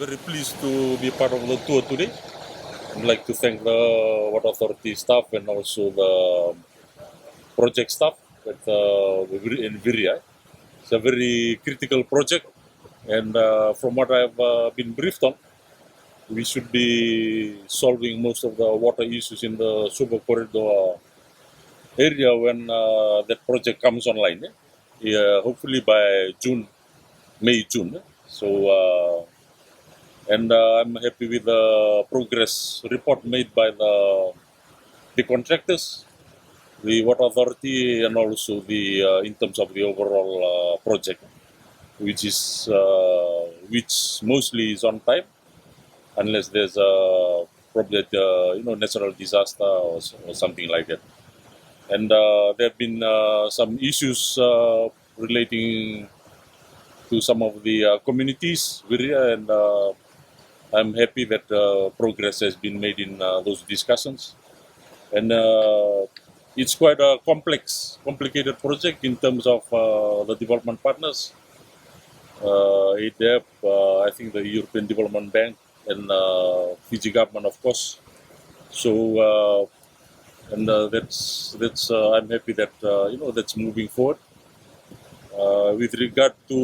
very pleased to be part of the tour today. I'd like to thank the Water Authority staff and also the project staff in Viria. It's a very critical project, and from what I've been briefed on, we should be solving most of the water issues in the Super Corridor area when that project comes online. Hopefully by May, June. So, I'm happy with the progress report made by the contractors, the Water Authority, and also the in terms of the overall project, which mostly is on time, unless there's probably natural disaster or something like that. And there have been some issues relating to some of the communities, Viria, and I'm happy that progress has been made in those discussions. And it's quite a complicated project in terms of the development partners. ADEP, I think the European Development Bank, and Fiji government, of course. So, that's I'm happy that that's moving forward. With regard to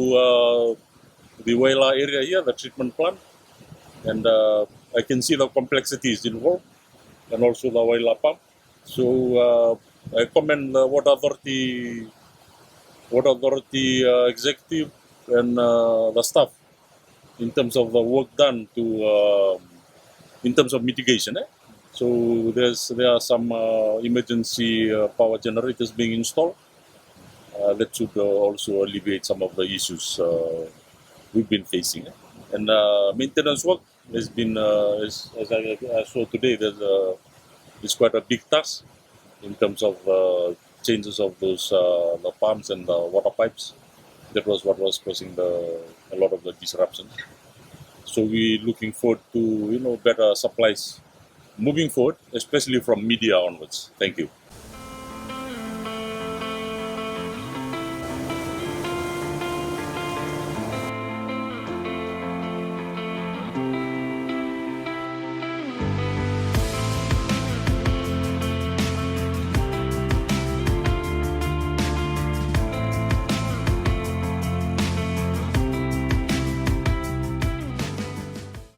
the Wela area here, the treatment plant, and I can see the complexities involved, and also the Wela pump. So I commend the Water Authority executive and the staff in terms of the work done to in terms of mitigation. So there are some emergency power generators being installed that should also alleviate some of the issues we've been facing. And maintenance work has been, as I saw today, it's quite a big task in terms of changes of those the pumps and the water pipes. That was what was causing a lot of the disruptions. So we're looking forward to better supplies moving forward, especially from media onwards. Thank you.